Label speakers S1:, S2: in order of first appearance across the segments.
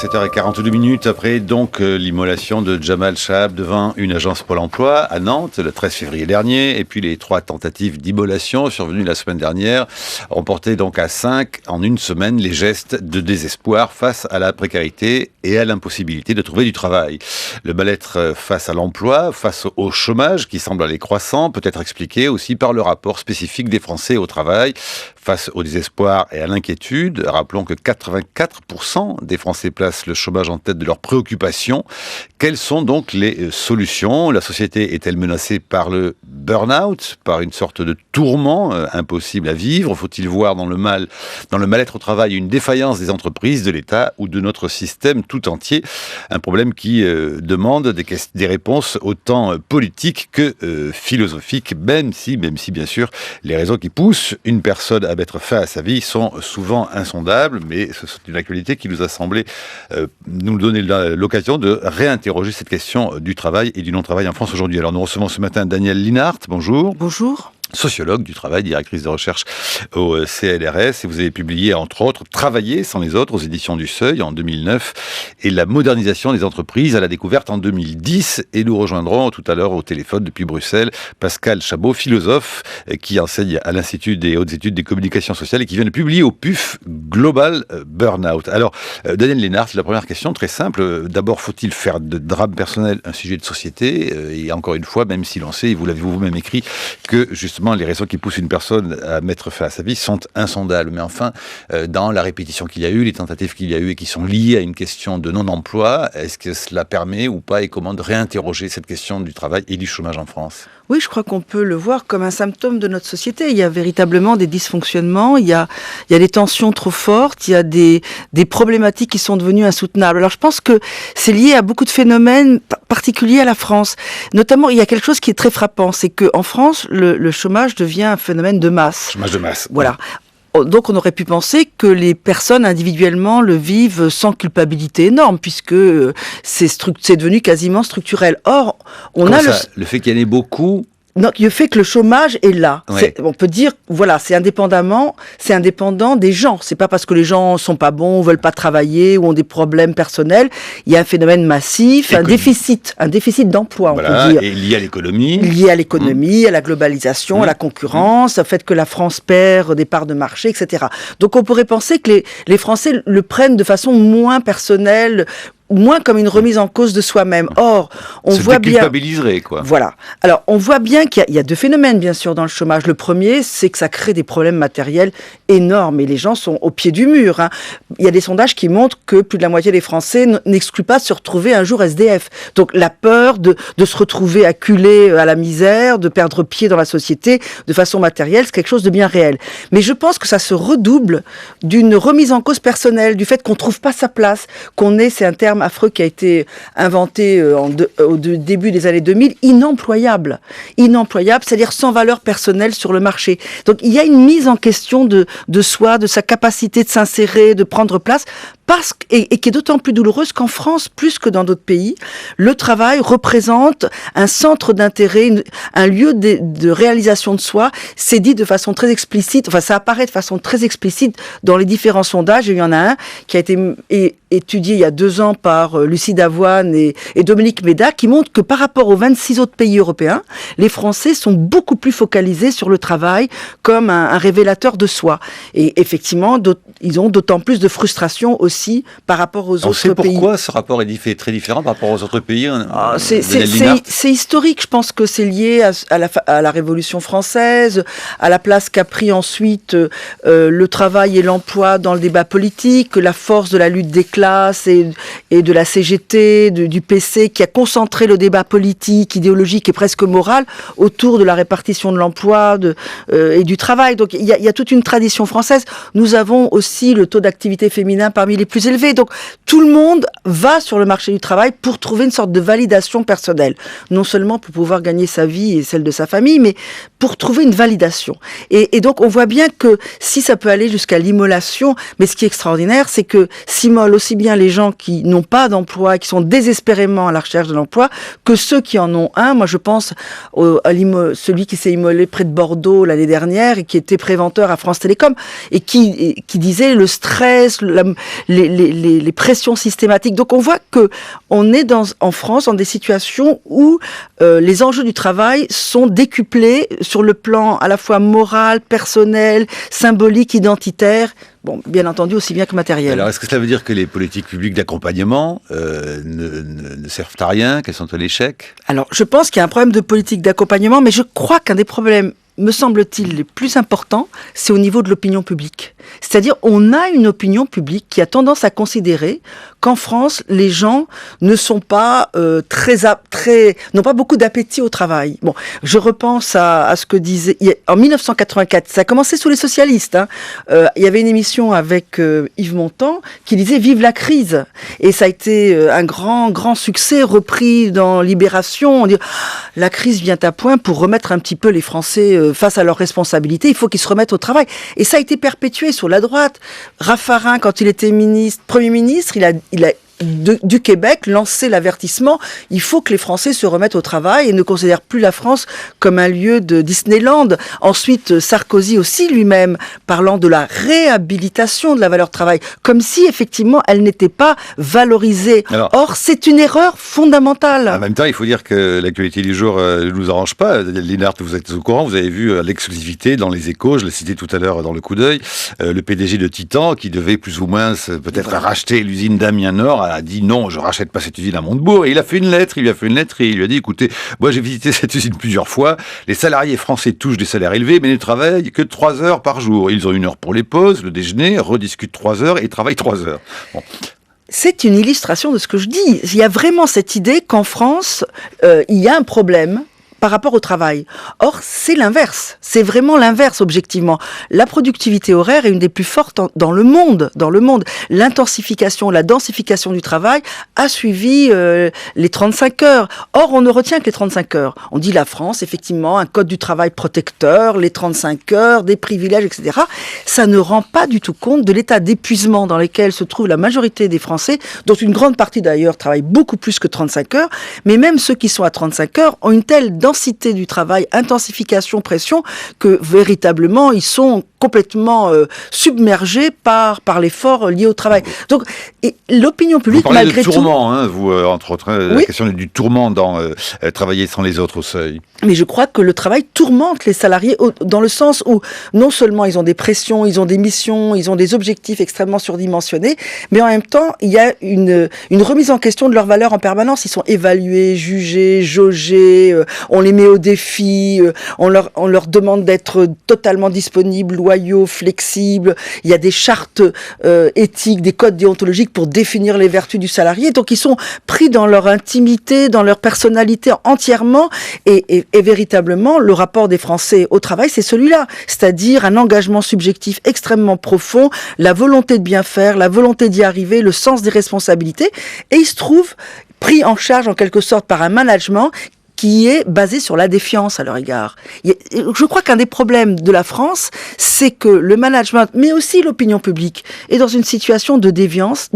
S1: 7h42 après donc l'immolation de Jamal Chahab devant une agence Pôle emploi à Nantes le 13 février dernier, et puis les 3 tentatives d'immolation survenues la semaine dernière ont porté donc à 5 en une semaine les gestes de désespoir face à la précarité et à l'impossibilité de trouver du travail. Le mal-être face à l'emploi, face au chômage qui semble aller croissant, peut être expliqué aussi par le rapport spécifique des Français au travail. Face au désespoir et à l'inquiétude, rappelons que 84% des Français placent le chômage en tête de leurs préoccupations. Quelles sont donc les solutions ? La société est-elle menacée par le burn-out, par une sorte de tourment impossible à vivre ? Faut-il voir dans le mal-être au travail une défaillance des entreprises, de l'État ou de notre système tout entier ? Un problème qui demande des réponses autant politiques que philosophiques, même si bien sûr les raisons qui poussent une personne à mettre fin à sa vie sont souvent insondables, mais c'est une actualité qui nous a semblé nous donner l'occasion de réinterroger cette question du travail et du non-travail en France aujourd'hui. Alors nous recevons ce matin Danielle Linhart, bonjour.
S2: Bonjour.
S1: Sociologue du travail, directrice de recherche au CNRS, et vous avez publié entre autres « Travailler sans les autres » aux éditions du Seuil en 2009 et « La modernisation des entreprises à la découverte » en 2010. Et nous rejoindrons tout à l'heure au téléphone depuis Bruxelles Pascal Chabot, philosophe qui enseigne à l'Institut des hautes études des communications sociales et qui vient de publier au PUF Global Burnout. Alors Danielle Linhart, la première question très simple. D'abord, faut-il faire de drame personnel un sujet de société ? Et encore une fois, même si l'on sait, et vous l'avez vous-même écrit, que justement les raisons qui poussent une personne à mettre fin à sa vie sont insondables. Mais enfin, dans la répétition qu'il y a eu, les tentatives qu'il y a eu et qui sont liées à une question de non-emploi, est-ce que cela permet ou pas et comment de réinterroger cette question du travail et du chômage en France ?
S2: Oui, je crois qu'on peut le voir comme un symptôme de notre société. Il y a véritablement des dysfonctionnements, il y a des tensions trop fortes, il y a des problématiques qui sont devenues insoutenables. Alors je pense que c'est lié à beaucoup de phénomènes particuliers à la France. Notamment, il y a quelque chose qui est très frappant, c'est qu'en France, le chômage devient un phénomène de masse.
S1: Chômage de masse.
S2: Voilà. Donc on aurait pu penser que les personnes individuellement le vivent sans culpabilité énorme, puisque c'est devenu quasiment structurel. Or,
S1: le fait qu'il y en ait beaucoup...
S2: Non, le fait que le chômage est là.
S1: Ouais.
S2: On peut dire, voilà, c'est indépendant des gens. C'est pas parce que les gens sont pas bons, veulent pas travailler ou ont des problèmes personnels. Il y a un phénomène massif, un déficit d'emploi,
S1: voilà,
S2: on peut dire.
S1: Et lié à l'économie.
S2: Lié à l'économie, à la globalisation, à la concurrence, au fait que la France perd des parts de marché, etc. Donc on pourrait penser que les Français le prennent de façon moins personnelle, moins comme une remise en cause de soi-même. Or, on voit bien...
S1: culpabiliserait, quoi.
S2: Voilà. Alors, on voit bien qu'il y a 2 phénomènes, bien sûr, dans le chômage. Le premier, c'est que ça crée des problèmes matériels énormes et les gens sont au pied du mur. Hein. Il y a des sondages qui montrent que plus de la moitié des Français n'excluent pas de se retrouver un jour SDF. Donc, la peur de se retrouver acculé à la misère, de perdre pied dans la société de façon matérielle, c'est quelque chose de bien réel. Mais je pense que ça se redouble d'une remise en cause personnelle, du fait qu'on trouve pas sa place, c'est un terme affreux qui a été inventé au début des années 2000, inemployable, c'est-à-dire sans valeur personnelle sur le marché. Donc il y a une mise en question de soi, de sa capacité de s'insérer, de prendre place, et qui est d'autant plus douloureuse qu'en France, plus que dans d'autres pays, le travail représente un centre d'intérêt, un lieu de réalisation de soi. C'est dit de façon très explicite, ça apparaît de façon très explicite dans les différents sondages. Il y en a un qui a été étudié il y a 2 ans par Lucie Davoine et Dominique Méda, qui montre que par rapport aux 26 autres pays européens, les Français sont beaucoup plus focalisés sur le travail comme un révélateur de soi. Et effectivement, ils ont d'autant plus de frustration aussi par rapport aux autres pays.
S1: On sait pourquoi ce rapport est très différent par rapport aux autres pays.
S2: C'est historique. Je pense que c'est lié à la Révolution française, à la place qu'a pris ensuite le travail et l'emploi dans le débat politique, la force de la lutte des classes et de la CGT, du PC, qui a concentré le débat politique, idéologique et presque moral autour de la répartition de l'emploi et du travail. Donc il y a toute une tradition française. Nous avons aussi le taux d'activité féminin parmi les plus élevés. Donc tout le monde va sur le marché du travail pour trouver une sorte de validation personnelle. Non seulement pour pouvoir gagner sa vie et celle de sa famille, mais pour trouver une validation. Et donc on voit bien que si ça peut aller jusqu'à l'immolation, mais ce qui est extraordinaire, c'est que s'immolent aussi bien les gens qui n'ont pas d'emploi, qui sont désespérément à la recherche d'un emploi, que ceux qui en ont un. Moi, je pense celui qui s'est immolé près de Bordeaux l'année dernière et qui était préventeur à France Télécom et qui disait le stress, les pressions systématiques. Donc, on voit que on est en France dans des situations où les enjeux du travail sont décuplés sur le plan à la fois moral, personnel, symbolique, identitaire. Bon, bien entendu, aussi bien que matériel.
S1: Alors, est-ce que cela veut dire que les politiques publiques d'accompagnement ne servent à rien, qu'elles sont à l'échec ?
S2: Alors, je pense qu'il y a un problème de politique d'accompagnement, mais je crois qu'un des problèmes, me semble-t-il, les plus importants, c'est au niveau de l'opinion publique. C'est-à-dire, on a une opinion publique qui a tendance à considérer qu'en France, les gens ne sont pas n'ont pas beaucoup d'appétit au travail. Bon, je repense à ce que disait en 1984. Ça a commencé sous les socialistes. Il y avait une émission avec Yves Montand qui disait "Vive la crise", et ça a été un grand succès, repris dans Libération. On dit la crise vient à point pour remettre un petit peu les Français face à leurs responsabilités. Il faut qu'ils se remettent au travail. Et ça a été perpétué sur la droite. Raffarin, quand il était Premier ministre, il a du Québec lancé l'avertissement, il faut que les Français se remettent au travail et ne considèrent plus la France comme un lieu de Disneyland. Ensuite, Sarkozy aussi lui-même, parlant de la réhabilitation de la valeur travail, comme si effectivement elle n'était pas valorisée. Alors, or, c'est une erreur fondamentale.
S1: En même temps, il faut dire que l'actualité du jour ne nous arrange pas. Linhart, vous êtes au courant, vous avez vu l'exclusivité dans les Échos, je l'ai cité tout à l'heure dans le coup d'œil, le PDG de Titan, qui devait plus ou moins peut-être racheter l'usine d'Amiens Nord, a dit non, je rachète pas cette usine à Montebourg, et il lui a fait une lettre et il lui a dit écoutez, moi j'ai visité cette usine plusieurs fois, les salariés français touchent des salaires élevés, mais ne travaillent que 3 heures par jour. Ils ont 1 heure pour les pauses, le déjeuner, rediscutent 3 heures et travaillent 3 heures. Bon.
S2: C'est une illustration de ce que je dis. Il y a vraiment cette idée qu'en France, il y a un problème par rapport au travail. Or, c'est l'inverse. C'est vraiment l'inverse, objectivement. La productivité horaire est une des plus fortes dans le monde. L'intensification, la densification du travail a suivi les 35 heures. Or, on ne retient que les 35 heures. On dit la France, effectivement, un code du travail protecteur, les 35 heures, des privilèges, etc. Ça ne rend pas du tout compte de l'état d'épuisement dans lequel se trouve la majorité des Français, dont une grande partie d'ailleurs travaille beaucoup plus que 35 heures. Mais même ceux qui sont à 35 heures ont une telle densité du travail, intensification, pression, que véritablement ils sont complètement submergés par l'effort lié au travail. Donc, et l'opinion publique, malgré tout...
S1: Vous parlez de tourment, vous, entre autres, oui. La question du tourment dans travailler sans les autres au seuil.
S2: Mais je crois que le travail tourmente les salariés dans le sens où non seulement ils ont des pressions, ils ont des missions, ils ont des objectifs extrêmement surdimensionnés, mais en même temps, il y a une remise en question de leurs valeurs en permanence. Ils sont évalués, jugés, jaugés, on les met au défi, on leur demande d'être totalement disponibles, loyaux, flexibles. Il y a des chartes éthiques, des codes déontologiques pour définir les vertus du salarié. Donc ils sont pris dans leur intimité, dans leur personnalité entièrement, et véritablement le rapport des Français au travail, c'est celui-là, c'est-à-dire un engagement subjectif extrêmement profond, la volonté de bien faire, la volonté d'y arriver, le sens des responsabilités, et ils se trouvent pris en charge en quelque sorte par un management qui est basé sur la défiance à leur égard. Je crois qu'un des problèmes de la France, c'est que le management, mais aussi l'opinion publique, est dans une situation de défiance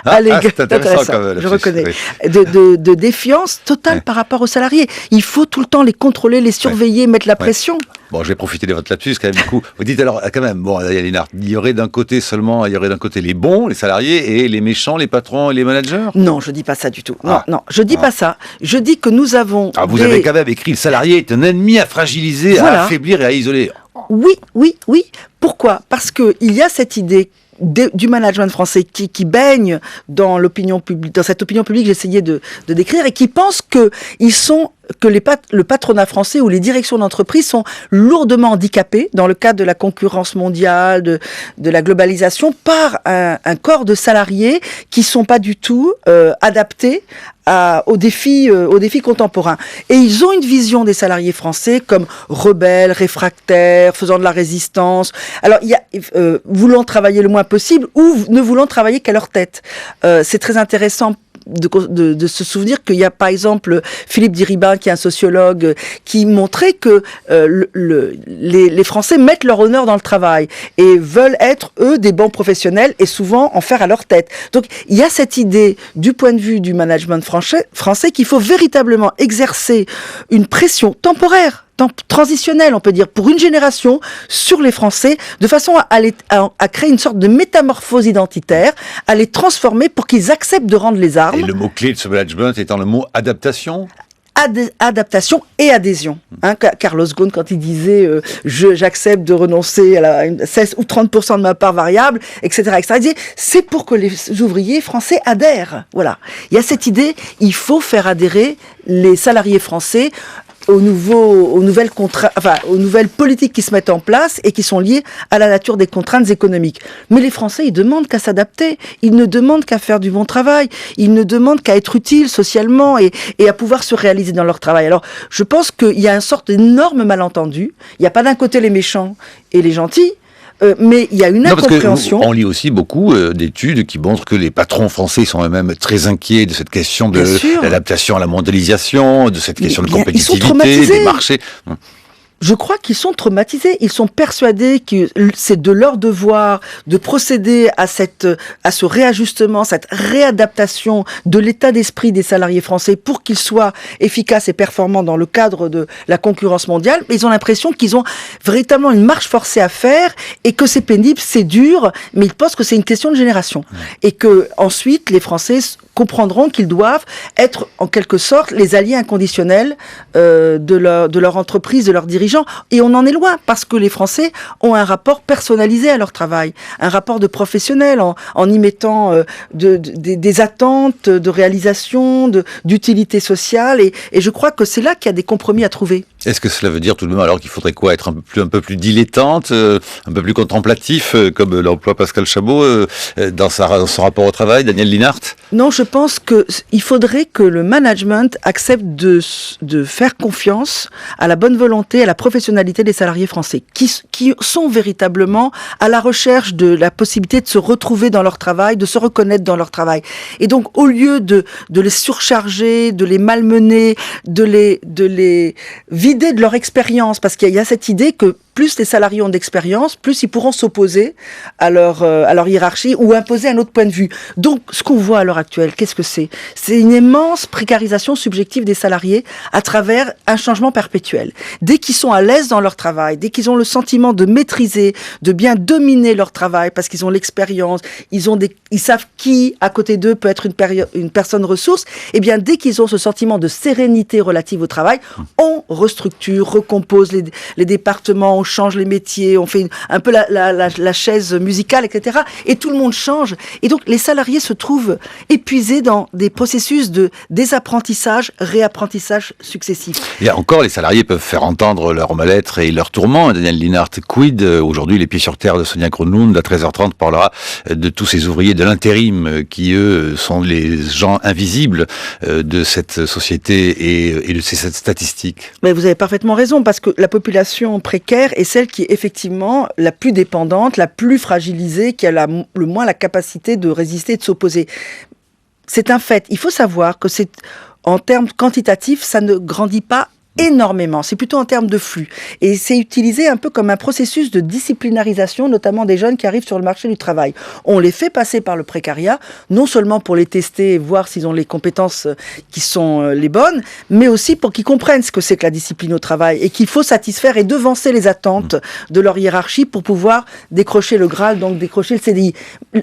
S2: à l'égard, je reconnais, oui. de défiance totale par rapport aux salariés. Il faut tout le temps les contrôler, les surveiller, mettre la pression.
S1: Bon, je vais profiter de votre lapsus quand même. Du coup, vous dites alors quand même, bon, Linhart, il y aurait d'un côté les bons, les salariés, et les méchants, les patrons et les managers.
S2: Non, je dis pas ça du tout. Non, je dis pas ça. Je dis que nous avons.
S1: Vous avez quand même écrit le salarié est un ennemi à fragiliser, à affaiblir et à isoler.
S2: Oui. Pourquoi ? Parce que il y a cette idée du management français qui baigne dans l'opinion publique, dans cette opinion publique que j'essayais de décrire, et qui pense que le patronat français ou les directions d'entreprise sont lourdement handicapés dans le cadre de la concurrence mondiale, de la globalisation, par un corps de salariés qui sont pas du tout adaptés aux défis contemporains. Et ils ont une vision des salariés français comme rebelles, réfractaires, faisant de la résistance. Alors, il y a voulant travailler le moins possible ou ne voulant travailler qu'à leur tête. C'est très intéressant de se souvenir qu'il y a par exemple Philippe Diribin, qui est un sociologue, qui montrait que les Français mettent leur honneur dans le travail et veulent être, eux, des bons professionnels et souvent en faire à leur tête. Donc il y a cette idée du point de vue du management français qu'il faut véritablement exercer une pression temporaire, transitionnelle, on peut dire, pour une génération sur les Français, de façon à créer une sorte de métamorphose identitaire, à les transformer pour qu'ils acceptent de rendre les armes.
S1: Et le mot-clé de ce management étant le mot adaptation ?
S2: Adaptation et adhésion. Carlos Ghosn, quand il disait j'accepte de renoncer à 16 ou 30% de ma part variable, etc., il disait c'est pour que les ouvriers français adhèrent. Voilà. Il y a cette idée, il faut faire adhérer les salariés français aux nouvelles politiques qui se mettent en place et qui sont liées à la nature des contraintes économiques. Mais les Français, ils demandent qu'à s'adapter, ils ne demandent qu'à faire du bon travail, ils ne demandent qu'à être utiles socialement et à pouvoir se réaliser dans leur travail. Alors, je pense qu'il y a une sorte d'énorme malentendu. Il n'y a pas d'un côté les méchants et les gentils, mais il y a une incompréhension.
S1: On lit aussi beaucoup d'études qui montrent que les patrons français sont eux-mêmes très inquiets de cette question de l'adaptation à la mondialisation, de cette question de compétitivité, des marchés.
S2: Je crois qu'ils sont traumatisés. Ils sont persuadés que c'est de leur devoir de procéder à ce réajustement, cette réadaptation de l'état d'esprit des salariés français pour qu'ils soient efficaces et performants dans le cadre de la concurrence mondiale. Mais ils ont l'impression qu'ils ont véritablement une marche forcée à faire et que c'est pénible, c'est dur, mais ils pensent que c'est une question de génération. Et que ensuite, les Français comprendront qu'ils doivent être en quelque sorte les alliés inconditionnels de leur entreprise, de leurs dirigeants. Et on en est loin parce que les Français ont un rapport personnalisé à leur travail, un rapport de professionnel en y mettant des attentes de réalisation, d'utilité sociale. Et je crois que c'est là qu'il y a des compromis à trouver.
S1: Est-ce que cela veut dire tout de même alors qu'il faudrait quoi, être un peu plus dilettante, un peu plus contemplatif, comme l'emploie Pascal Chabot dans son rapport au travail, Daniel Linhart?
S2: Non, je pense qu'il faudrait que le management accepte de faire confiance à la bonne volonté, à la professionnalité des salariés français, qui sont véritablement à la recherche de la possibilité de se retrouver dans leur travail, de se reconnaître dans leur travail. Et donc, au lieu de les surcharger, de les malmener, de les vider de leur expérience, parce qu'il y a cette idée que plus les salariés ont d'expérience, plus ils pourront s'opposer à leur hiérarchie ou imposer un autre point de vue. Donc, ce qu'on voit à l'heure actuelle, qu'est-ce que c'est? C'est une immense précarisation subjective des salariés à travers un changement perpétuel. Dès qu'ils sont à l'aise dans leur travail, dès qu'ils ont le sentiment de maîtriser, de bien dominer leur travail, parce qu'ils ont l'expérience, ils savent qui, à côté d'eux, peut être une personne ressource, et bien, dès qu'ils ont ce sentiment de sérénité relative au travail, on restructure, recompose les départements, on change les métiers, on fait un peu la chaise musicale, etc. Et tout le monde change. Et donc, les salariés se trouvent épuisés dans des processus de désapprentissage, réapprentissage successifs.
S1: Et encore, les salariés peuvent faire entendre leur mal-être et leur tourment. Daniel Linhart, quid aujourd'hui, les pieds sur terre de Sonia Kronlund, à 13h30, parlera de tous ces ouvriers de l'intérim qui, eux, sont les gens invisibles de cette société et de ces statistiques.
S2: Mais vous avez parfaitement raison, parce que la population précaire est celle qui est effectivement la plus dépendante, la plus fragilisée, qui a le moins la capacité de résister et de s'opposer. C'est un fait. Il faut savoir que en termes quantitatifs, ça ne grandit pas énormément, c'est plutôt en termes de flux. Et c'est utilisé un peu comme un processus de disciplinarisation, notamment des jeunes qui arrivent sur le marché du travail. On les fait passer par le précariat, non seulement pour les tester et voir s'ils ont les compétences qui sont les bonnes, mais aussi pour qu'ils comprennent ce que c'est que la discipline au travail et qu'il faut satisfaire et devancer les attentes de leur hiérarchie pour pouvoir décrocher le Graal, donc décrocher le CDI.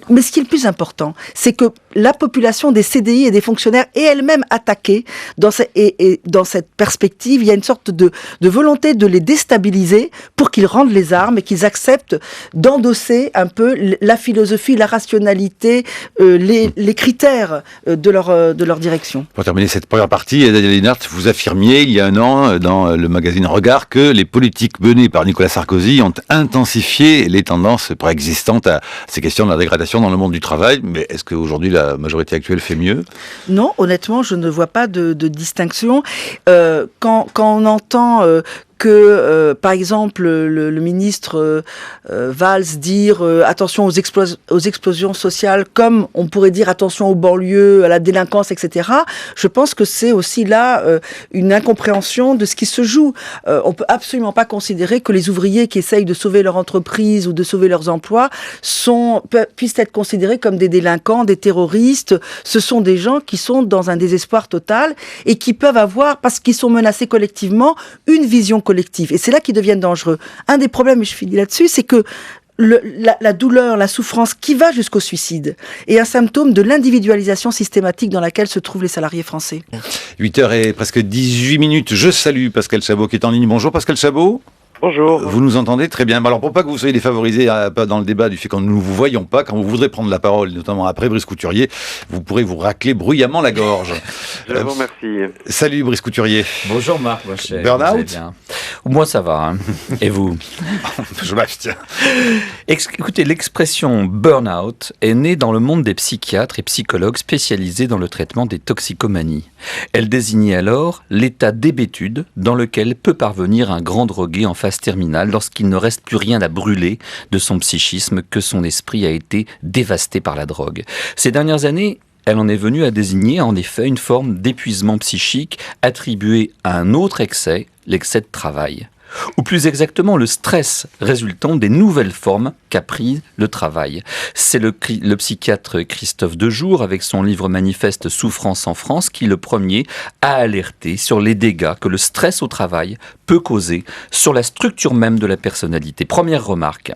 S2: Mais ce qui est le plus important, c'est que la population des CDI et des fonctionnaires est elle-même attaquée dans cette perspective. Il y a une sorte de volonté de les déstabiliser pour qu'ils rendent les armes et qu'ils acceptent d'endosser un peu la philosophie, la rationalité, les critères de leur direction.
S1: Pour terminer cette première partie, Daniel Linhart, vous affirmiez il y a un an dans le magazine Regard que les politiques menées par Nicolas Sarkozy ont intensifié les tendances préexistantes à ces questions de la dégradation dans le monde du travail. Mais est-ce qu'aujourd'hui la majorité actuelle fait mieux? Non,
S2: honnêtement, je ne vois pas de distinction. Quand on entend que, par exemple, le ministre Valls dire attention aux explosions sociales, comme on pourrait dire attention aux banlieues, à la délinquance, etc. Je pense que c'est aussi là une incompréhension de ce qui se joue. On peut absolument pas considérer que les ouvriers qui essayent de sauver leur entreprise ou de sauver leurs emplois puissent être considérés comme des délinquants, des terroristes. Ce sont des gens qui sont dans un désespoir total et qui peuvent avoir, parce qu'ils sont menacés collectivement, une vision collective. Et c'est là qu'ils deviennent dangereux. Un des problèmes, et je finis là-dessus, c'est que la douleur, la souffrance qui va jusqu'au suicide est un symptôme de l'individualisation systématique dans laquelle se trouvent les salariés français.
S1: 8h et presque 18 minutes. Je salue Pascal Chabot qui est en ligne. Bonjour Pascal Chabot.
S3: Bonjour.
S1: Vous nous entendez très bien. Alors pour pas que vous soyez défavorisé dans le débat du fait que nous ne vous voyons pas, quand vous voudrez prendre la parole, notamment après Brice Couturier, vous pourrez vous racler bruyamment la gorge.
S3: Je vous remercie.
S1: Salut Brice Couturier.
S4: Bonjour Marc, moi je
S1: Burnout.
S4: Moi ça va, hein. Et vous?
S1: Je m'abstiens.
S4: Écoutez, l'expression burn-out est née dans le monde des psychiatres et psychologues spécialisés dans le traitement des toxicomanies. Elle désignait alors l'état d'hébétude dans lequel peut parvenir un grand drogué en phase terminale lorsqu'il ne reste plus rien à brûler de son psychisme, que son esprit a été dévasté par la drogue. Ces dernières années, elle en est venue à désigner en effet une forme d'épuisement psychique attribuée à un autre excès, l'excès de travail. Ou plus exactement le stress résultant des nouvelles formes qu'a pris le travail. C'est le psychiatre Christophe Dejour, avec son livre manifeste Souffrance en France, qui le premier a alerté sur les dégâts que le stress au travail peut causer sur la structure même de la personnalité. Première remarque.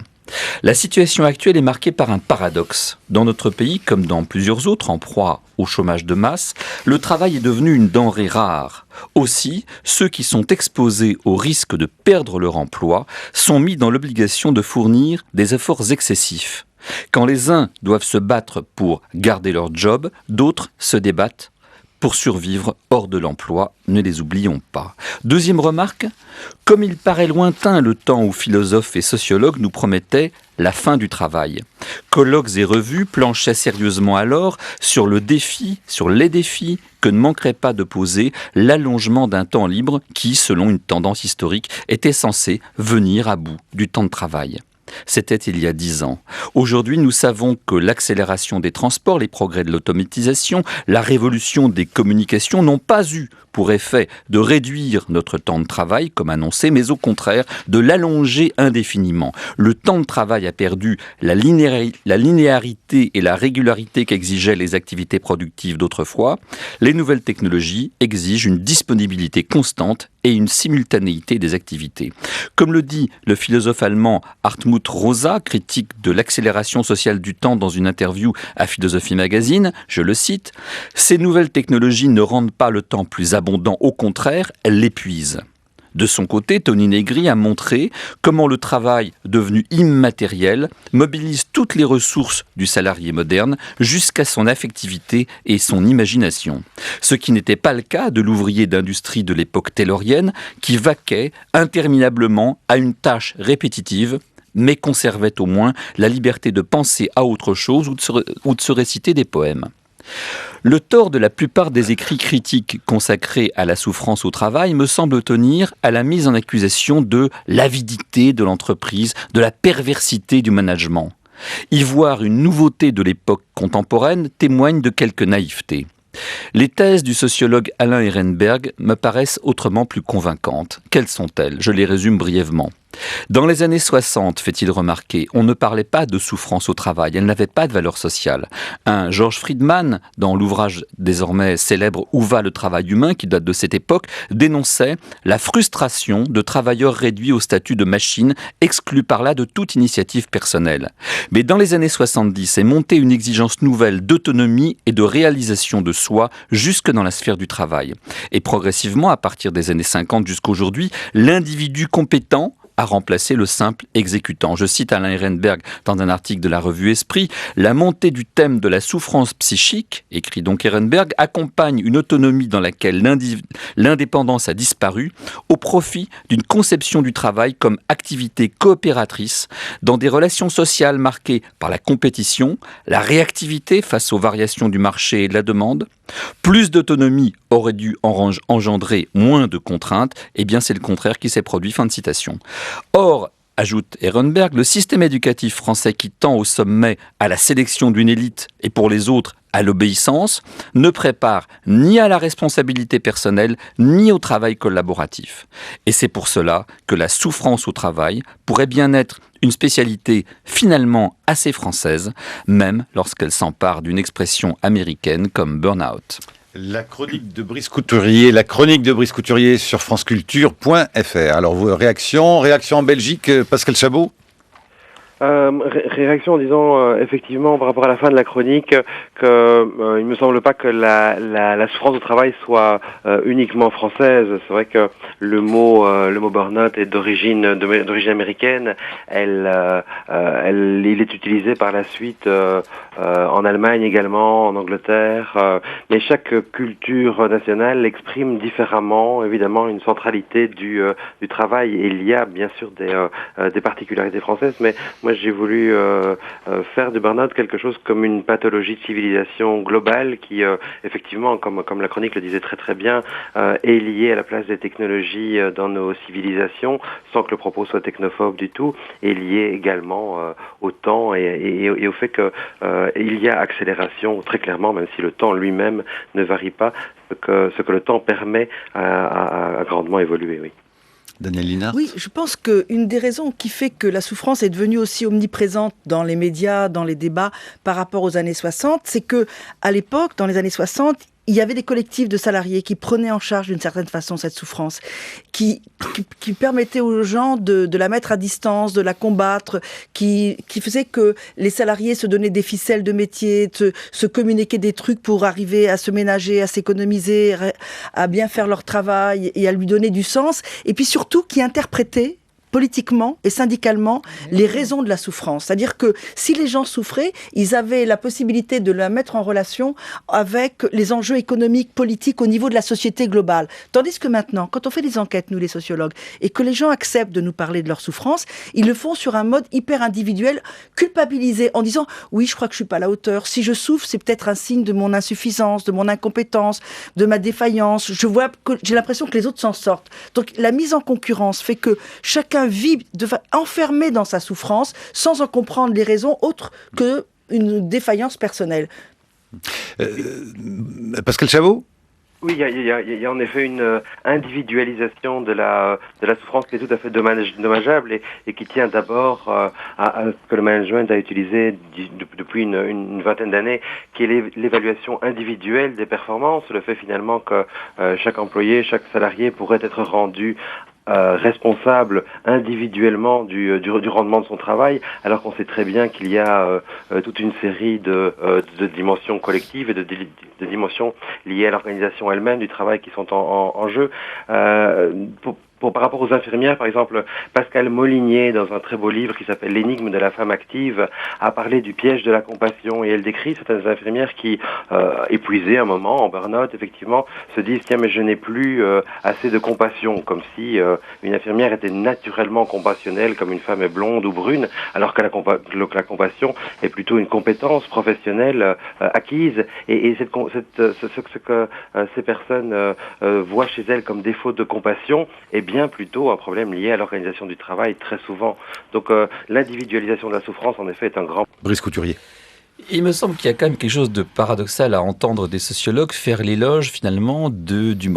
S4: La situation actuelle est marquée par un paradoxe. Dans notre pays, comme dans plusieurs autres en proie au chômage de masse, le travail est devenu une denrée rare. Aussi, ceux qui sont exposés au risque de perdre leur emploi sont mis dans l'obligation de fournir des efforts excessifs. Quand les uns doivent se battre pour garder leur job, d'autres se débattent pour survivre hors de l'emploi, ne les oublions pas. Deuxième remarque, comme il paraît lointain le temps où philosophes et sociologues nous promettaient la fin du travail. Colloques et revues planchaient sérieusement alors sur les défis que ne manquerait pas de poser l'allongement d'un temps libre qui, selon une tendance historique, était censé venir à bout du temps de travail. C'était il y a 10 ans. Aujourd'hui, nous savons que l'accélération des transports, les progrès de l'automatisation, la révolution des communications n'ont pas eu pour effet de réduire notre temps de travail, comme annoncé, mais au contraire de l'allonger indéfiniment. Le temps de travail a perdu la linéarité et la régularité qu'exigeaient les activités productives d'autrefois. Les nouvelles technologies exigent une disponibilité constante et une simultanéité des activités. Comme le dit le philosophe allemand Hartmut Rosa, critique de l'accélération sociale du temps dans une interview à Philosophie Magazine, je le cite, « Ces nouvelles technologies ne rendent pas le temps plus abondant, au contraire, elles l'épuisent ». De son côté, Tony Negri a montré comment le travail, devenu immatériel, mobilise toutes les ressources du salarié moderne jusqu'à son affectivité et son imagination. Ce qui n'était pas le cas de l'ouvrier d'industrie de l'époque taylorienne qui vaquait interminablement à une tâche répétitive, mais conservait au moins la liberté de penser à autre chose ou de se réciter des poèmes. Le tort de la plupart des écrits critiques consacrés à la souffrance au travail me semble tenir à la mise en accusation de l'avidité de l'entreprise, de la perversité du management. Y voir une nouveauté de l'époque contemporaine témoigne de quelque naïveté. Les thèses du sociologue Alain Ehrenberg me paraissent autrement plus convaincantes. Quelles sont-elles? Je les résume brièvement. Dans les années 60, fait-il remarquer, on ne parlait pas de souffrance au travail, elle n'avait pas de valeur sociale. Un George Friedman, dans l'ouvrage désormais célèbre « Où va le travail humain ?», qui date de cette époque, dénonçait la frustration de travailleurs réduits au statut de machine, exclus par là de toute initiative personnelle. Mais dans les années 70 est montée une exigence nouvelle d'autonomie et de réalisation de soi jusque dans la sphère du travail. Et progressivement, à partir des années 50 jusqu'à aujourd'hui, l'individu compétent a remplacé le simple exécutant. Je cite Alain Ehrenberg dans un article de la revue Esprit, « La montée du thème de la souffrance psychique, écrit donc Ehrenberg, accompagne une autonomie dans laquelle l'indépendance a disparu au profit d'une conception du travail comme activité coopératrice dans des relations sociales marquées par la compétition, la réactivité face aux variations du marché et de la demande, plus d'autonomie aurait dû engendrer moins de contraintes, eh bien c'est le contraire qui s'est produit. Fin de citation. Or, ajoute Ehrenberg, le système éducatif français qui tend au sommet à la sélection d'une élite et pour les autres à l'obéissance ne prépare ni à la responsabilité personnelle ni au travail collaboratif. Et c'est pour cela que la souffrance au travail pourrait bien être une spécialité finalement assez française, même lorsqu'elle s'empare d'une expression américaine comme burn-out.
S1: La chronique de Brice Couturier sur franceculture.fr. Alors, vos réactions en Belgique, Pascal Chabot?
S3: Réaction en disant effectivement par rapport à la fin de la chronique que il me semble pas que la souffrance au travail soit uniquement française. C'est vrai que le mot burn-out est d'origine américaine. Il est utilisé par la suite en Allemagne également, en Angleterre. Mais chaque culture nationale exprime différemment, évidemment, une centralité du travail. Et il y a bien sûr des particularités françaises, mais moi, j'ai voulu faire du burn-out quelque chose comme une pathologie de civilisation globale qui, effectivement, comme la chronique le disait très très bien, est liée à la place des technologies dans nos civilisations, sans que le propos soit technophobe du tout, est liée également au temps et au fait que il y a accélération très clairement, même si le temps lui-même ne varie pas, ce que le temps permet à grandement évoluer, oui.
S1: Daniel Linhart.
S2: Oui, je pense qu'une des raisons qui fait que la souffrance est devenue aussi omniprésente dans les médias, dans les débats par rapport aux années 60, c'est que à l'époque, dans les années 60, il y avait des collectifs de salariés qui prenaient en charge d'une certaine façon cette souffrance, qui permettaient aux gens de la mettre à distance, de la combattre, qui faisaient que les salariés se donnaient des ficelles de métier, se communiquaient des trucs pour arriver à se ménager, à s'économiser, à bien faire leur travail et à lui donner du sens. Et puis surtout, qui interprétaient politiquement et syndicalement les raisons de la souffrance. C'est-à-dire que si les gens souffraient, ils avaient la possibilité de la mettre en relation avec les enjeux économiques, politiques au niveau de la société globale. Tandis que maintenant, quand on fait des enquêtes, nous les sociologues, et que les gens acceptent de nous parler de leur souffrance, ils le font sur un mode hyper individuel, culpabilisé, en disant « oui, je crois que je suis pas à la hauteur. Si je souffre, c'est peut-être un signe de mon insuffisance, de mon incompétence, de ma défaillance. Je vois que j'ai l'impression que les autres s'en sortent. » Donc la mise en concurrence fait que chacun vit enfermé dans sa souffrance sans en comprendre les raisons autres qu'une défaillance personnelle.
S1: Pascal Chabot?
S3: Oui, il y a en effet une individualisation de la souffrance qui est tout à fait dommageable et qui tient d'abord à ce que le management a utilisé depuis une vingtaine d'années, qui est l'évaluation individuelle des performances, le fait finalement que chaque employé, chaque salarié pourrait être rendu responsable individuellement du rendement de son travail, alors qu'on sait très bien qu'il y a toute une série de dimensions collectives et de dimensions liées à l'organisation elle-même du travail qui sont en jeu. Par rapport aux infirmières, par exemple, Pascal Molinier, dans un très beau livre qui s'appelle L'énigme de la femme active, a parlé du piège de la compassion et elle décrit certaines infirmières qui, épuisées un moment, en burn-out, effectivement, se disent « tiens, mais je n'ai plus assez de compassion », comme si une infirmière était naturellement compassionnelle, comme une femme est blonde ou brune, alors que la compassion est plutôt une compétence professionnelle acquise. Et ce que ces personnes voient chez elles comme défaut de compassion est bien plutôt un problème lié à l'organisation du travail, très souvent. Donc l'individualisation de la souffrance, en effet, est un grand...
S1: Brice Couturier.
S4: Il me semble qu'il y a quand même quelque chose de paradoxal à entendre des sociologues faire l'éloge finalement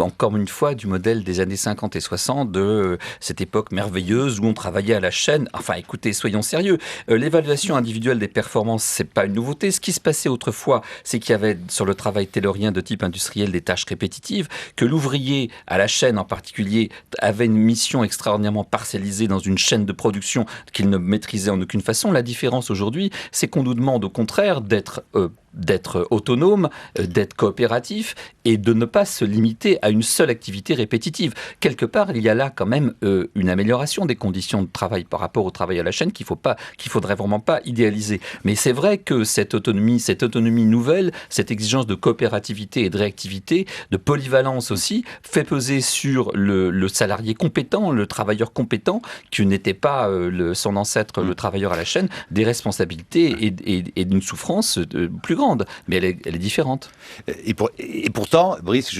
S4: encore une fois du modèle des années 50 et 60, de cette époque merveilleuse où on travaillait à la chaîne. Enfin écoutez, soyons sérieux, l'évaluation individuelle des performances, c'est pas une nouveauté. Ce qui se passait autrefois, c'est qu'il y avait sur le travail taylorien de type industriel des tâches répétitives, que l'ouvrier à la chaîne en particulier avait une mission extraordinairement parcellisée dans une chaîne de production qu'il ne maîtrisait en aucune façon. La différence aujourd'hui, c'est qu'on nous demande au contraire d'être autonome, d'être coopératif et de ne pas se limiter à une seule activité répétitive. Quelque part, il y a là quand même une amélioration des conditions de travail par rapport au travail à la chaîne qu'il faudrait vraiment pas idéaliser. Mais c'est vrai que cette autonomie nouvelle, cette exigence de coopérativité et de réactivité, de polyvalence aussi, fait peser sur le salarié compétent, le travailleur compétent, qui n'était pas son ancêtre, le travailleur à la chaîne, des responsabilités et d'une souffrance plus grande. grande, mais elle est différente.
S1: Et pourtant, Brice,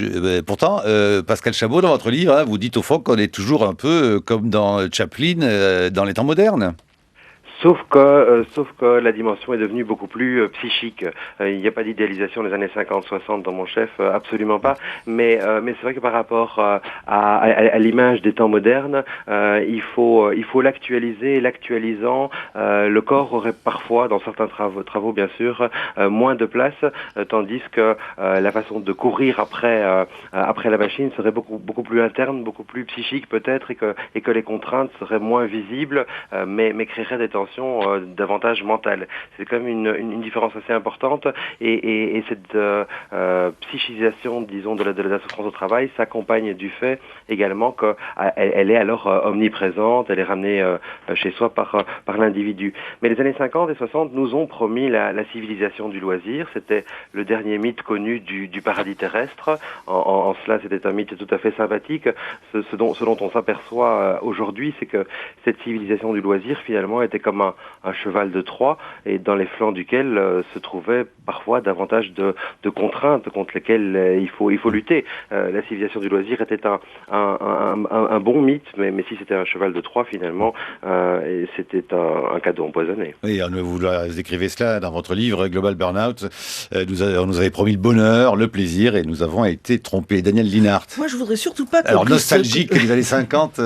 S1: Pascal Chabot, dans votre livre, vous dites au fond qu'on est toujours un peu comme dans Chaplin, dans les temps modernes.
S3: Sauf que la dimension est devenue beaucoup plus psychique. Il n'y a pas d'idéalisation des années 50-60 dans mon chef, absolument pas. Mais c'est vrai que par rapport à l'image des temps modernes, il faut l'actualiser. Et l'actualisant, le corps aurait parfois, dans certains travaux bien sûr, moins de place, tandis que la façon de courir après la machine serait beaucoup plus interne, beaucoup plus psychique peut-être, et que les contraintes seraient moins visibles, mais créeraient des tensions davantage mentale. C'est quand même une différence assez importante et cette psychisation, disons, de la souffrance au travail s'accompagne du fait également qu'elle est alors omniprésente, elle est ramenée chez soi par l'individu. Mais les années 50 et 60 nous ont promis la civilisation du loisir. C'était le dernier mythe connu du paradis terrestre. En cela, c'était un mythe tout à fait sympathique. Ce dont on s'aperçoit aujourd'hui, c'est que cette civilisation du loisir, finalement, était comme un cheval de Troie et dans les flancs duquel se trouvaient parfois davantage de contraintes contre lesquelles il faut lutter. La civilisation du loisir était un bon mythe, mais si c'était un cheval de Troie finalement, c'était un cadeau empoisonné.
S1: Oui, vous écrivez cela dans votre livre Global Burnout. On nous avait promis le bonheur, le plaisir et nous avons été trompés. Daniel Linhart.
S2: Moi, je voudrais surtout pas...
S1: Alors, nostalgique des années 50...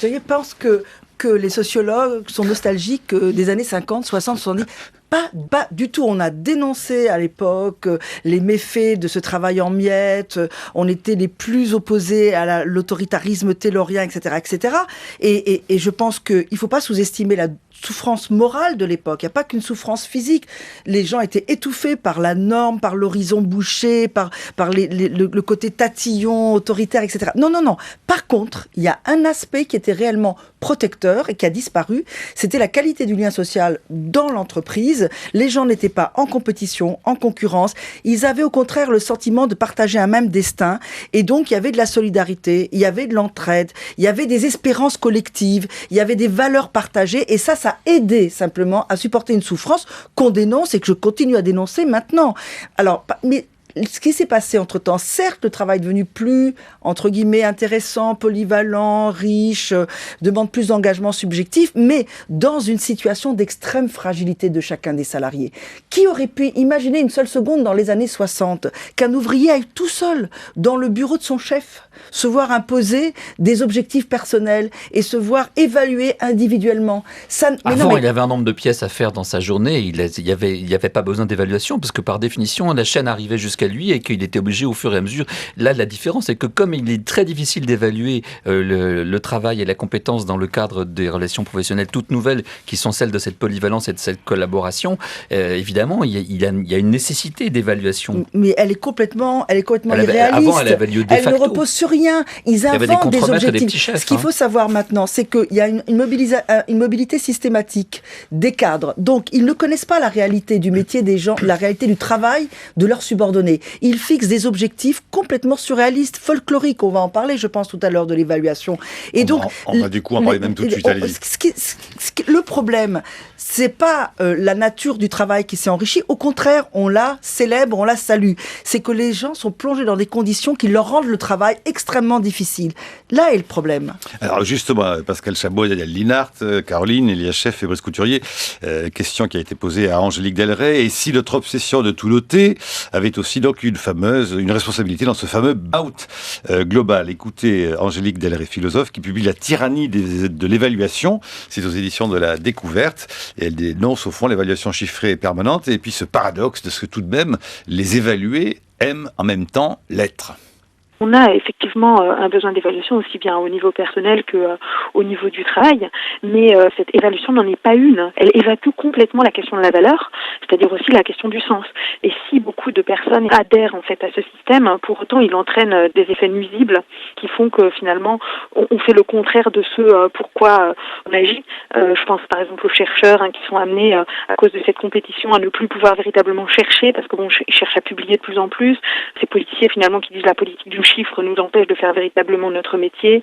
S2: Je pense que les sociologues sont nostalgiques des années 50, 60, 70. Pas du tout. On a dénoncé à l'époque les méfaits de ce travail en miettes. On était les plus opposés à l'autoritarisme taylorien, etc., etc. Et je pense qu'il ne faut pas sous-estimer la souffrance morale de l'époque. Il n'y a pas qu'une souffrance physique. Les gens étaient étouffés par la norme, par l'horizon bouché, par le côté tatillon, autoritaire, etc. Non. Par contre, il y a un aspect qui était réellement protecteur et qui a disparu. C'était la qualité du lien social dans l'entreprise. Les gens n'étaient pas en compétition, en concurrence. Ils avaient au contraire le sentiment de partager un même destin. Et donc, il y avait de la solidarité, il y avait de l'entraide, il y avait des espérances collectives, il y avait des valeurs partagées. Et ça a aidé simplement à supporter une souffrance qu'on dénonce et que je continue à dénoncer maintenant. Alors, mais ce qui s'est passé entre-temps, certes, le travail est devenu plus, entre guillemets, intéressant, polyvalent, riche, demande plus d'engagement subjectif, mais dans une situation d'extrême fragilité de chacun des salariés. Qui aurait pu imaginer une seule seconde dans les années 60 qu'un ouvrier aille tout seul dans le bureau de son chef, se voir imposer des objectifs personnels et se voir évaluer individuellement.
S4: Avant, il y avait un nombre de pièces à faire dans sa journée, il y avait pas besoin d'évaluation, parce que par définition, la chaîne arrivait jusqu'à lui et qu'il était obligé au fur et à mesure. Là, la différence est que comme il est très difficile d'évaluer le travail et la compétence dans le cadre des relations professionnelles toutes nouvelles, qui sont celles de cette polyvalence et de cette collaboration, évidemment, il y a une nécessité d'évaluation.
S2: Mais elle est complètement irréaliste.
S4: Avant, elle évaluait de facto.
S2: Elle ne repose sur rien. Ils inventent des objectifs. Ce qu'il faut savoir maintenant, c'est qu'il y a une mobilité systématique des cadres. Donc, ils ne connaissent pas la réalité du métier des gens, la réalité du travail de leurs subordonnés. Ils fixent des objectifs complètement surréalistes, folkloriques. On va en parler, je pense, tout à l'heure de l'évaluation. Et donc,
S1: on va du coup en parler même tout de suite.
S2: Le problème, c'est pas la nature du travail qui s'est enrichie. Au contraire, on la célèbre, on la salue. C'est que les gens sont plongés dans des conditions qui leur rendent le travail extrêmement difficile. Là est le problème.
S1: Alors justement, Pascal Chabot, Daniel Linhart, Caroline, Elias Scheff et Brice Couturier, question qui a été posée à Angélique Delray. Et si notre obsession de tout noter avait aussi donc une responsabilité dans ce fameux out global. Écoutez Angélique Delray, philosophe, qui publie La tyrannie de l'évaluation. C'est aux éditions de La Découverte. Et elle dénonce au fond l'évaluation chiffrée et permanente. Et puis ce paradoxe de ce que tout de même les évalués aiment en même temps l'être.
S5: On a effectivement un besoin d'évaluation aussi bien au niveau personnel que au niveau du travail, mais cette évaluation n'en est pas une. Elle évacue complètement la question de la valeur, c'est-à-dire aussi la question du sens. Et si beaucoup de personnes adhèrent en fait à ce système, pour autant il entraîne des effets nuisibles qui font que finalement on fait le contraire de ce pourquoi on agit. Je pense par exemple aux chercheurs qui sont amenés à cause de cette compétition à ne plus pouvoir véritablement chercher parce que ils cherchent à publier de plus en plus. Ces politiciens finalement qui disent la politique d'une chiffres nous empêchent de faire véritablement notre métier.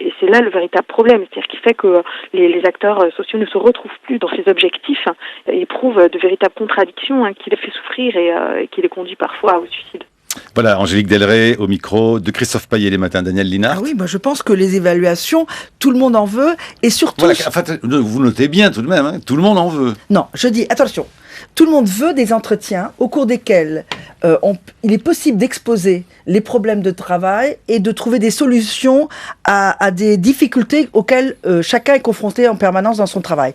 S5: Et c'est là le véritable problème, c'est-à-dire qui fait que les acteurs sociaux ne se retrouvent plus dans ces objectifs et éprouvent de véritables contradictions qui les fait souffrir et qui les conduit parfois au suicide.
S1: Voilà, Angélique Delray au micro de Christophe Payet les matins, Daniel Linhart.
S2: Ah oui, moi je pense que les évaluations, tout le monde en veut, et surtout...
S1: Voilà, en fait, vous notez bien tout de même, hein, tout le monde en veut.
S2: Non, je dis, attention, tout le monde veut des entretiens au cours desquels il est possible d'exposer les problèmes de travail et de trouver des solutions à des difficultés auxquelles chacun est confronté en permanence dans son travail.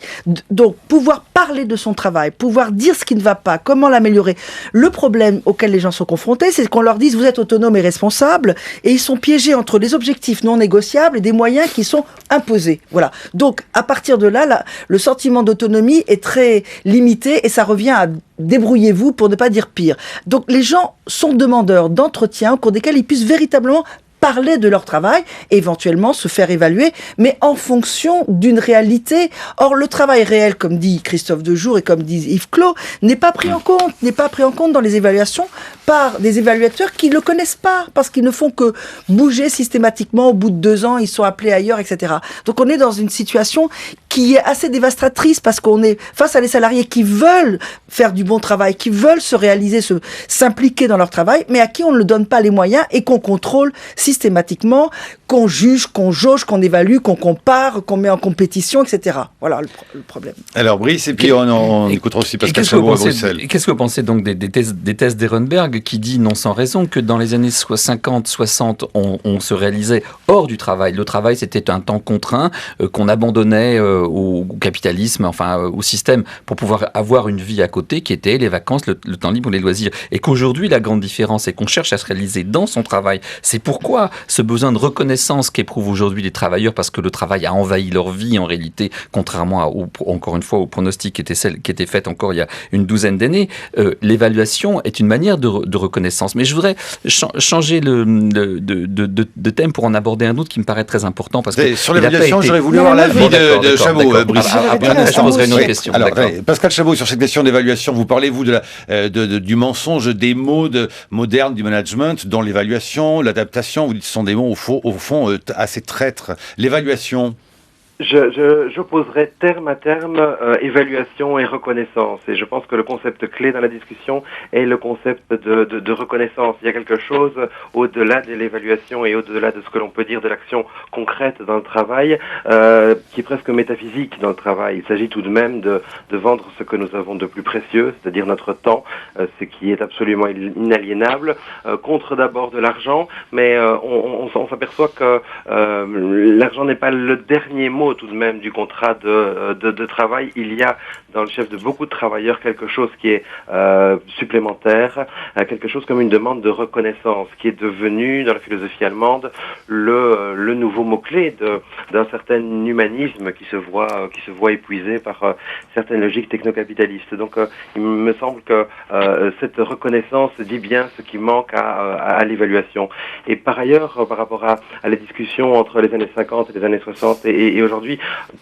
S2: Donc, pouvoir parler de son travail, pouvoir dire ce qui ne va pas, comment l'améliorer. Le problème auquel les gens sont confrontés, c'est qu'on leur dise « vous êtes autonome et responsable » et ils sont piégés entre des objectifs non négociables et des moyens qui sont imposés. Voilà. Donc, à partir de là, le sentiment d'autonomie est très limité et ça revient à débrouillez-vous pour ne pas dire pire. Donc les gens sont demandeurs d'entretiens au cours desquels ils puissent véritablement parler de leur travail, éventuellement se faire évaluer, mais en fonction d'une réalité. Or, le travail réel, comme dit Christophe Dejour et comme dit Yves Clos, n'est pas pris en compte dans les évaluations par des évaluateurs qui ne le connaissent pas, parce qu'ils ne font que bouger systématiquement. Au bout de 2 ans, ils sont appelés ailleurs, etc. Donc, on est dans une situation qui est assez dévastatrice, parce qu'on est face à des salariés qui veulent faire du bon travail, qui veulent se réaliser, s'impliquer dans leur travail, mais à qui on ne donne pas les moyens et qu'on contrôle systématiquement, qu'on juge, qu'on jauge, qu'on évalue, qu'on compare, qu'on met en compétition, etc. Voilà le problème.
S1: Alors Brice, et puis on écoutera aussi Pascal Chabot à Bruxelles.
S4: Qu'est-ce que vous pensez donc des thèses d'Ehrenberg qui dit, non sans raison, que dans les années 50-60, on se réalisait hors du travail. Le travail, c'était un temps contraint qu'on abandonnait au capitalisme, enfin au système, pour pouvoir avoir une vie à côté qui était les vacances, le temps libre, les loisirs. Et qu'aujourd'hui, la grande différence, c'est qu'on cherche à se réaliser dans son travail. C'est pourquoi ce besoin de reconnaissance qu'éprouvent aujourd'hui les travailleurs, parce que le travail a envahi leur vie en réalité, contrairement encore une fois aux pronostics qui étaient faits encore il y a une douzaine d'années, l'évaluation est une manière de reconnaissance. Mais je voudrais changer de thème pour en aborder un autre qui me paraît très important. Parce que
S1: sur l'évaluation, j'aurais voulu avoir l'avis de Chabot, Brice.
S4: Après, je poserai une autre question.
S1: Alors, Pascal Chabot, sur cette question d'évaluation, vous parlez, vous, du mensonge des mots modernes du management dans l'évaluation, l'adaptation. Vous dites que ce sont des mots au fond assez traîtres. L'évaluation.
S3: J'opposerai terme à terme évaluation et reconnaissance. Et je pense que le concept clé dans la discussion est le concept de reconnaissance. Il y a quelque chose au-delà de l'évaluation et au-delà de ce que l'on peut dire de l'action concrète dans le travail, qui est presque métaphysique dans le travail. Il s'agit tout de même de vendre ce que nous avons de plus précieux, c'est-à-dire notre temps, ce qui est absolument inaliénable, contre d'abord de l'argent, mais on s'aperçoit que l'argent n'est pas le dernier mot tout de même du contrat de travail. Il y a dans le chef de beaucoup de travailleurs quelque chose qui est supplémentaire, quelque chose comme une demande de reconnaissance, qui est devenu dans la philosophie allemande le nouveau mot-clé d'un certain humanisme qui se voit épuisé par certaines logiques technocapitalistes. Donc il me semble que cette reconnaissance dit bien ce qui manque à l'évaluation. Et par ailleurs, par rapport à la discussion entre les années 50 et les années 60 et aujourd'hui,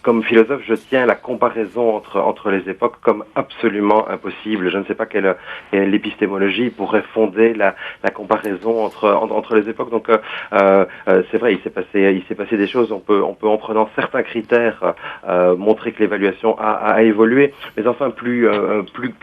S3: comme philosophe, je tiens la comparaison entre les époques comme absolument impossible. Je ne sais pas quelle épistémologie pourrait fonder la comparaison entre les époques. Donc c'est vrai, il s'est passé des choses. On peut en prenant certains critères montrer que l'évaluation a évolué, mais enfin plus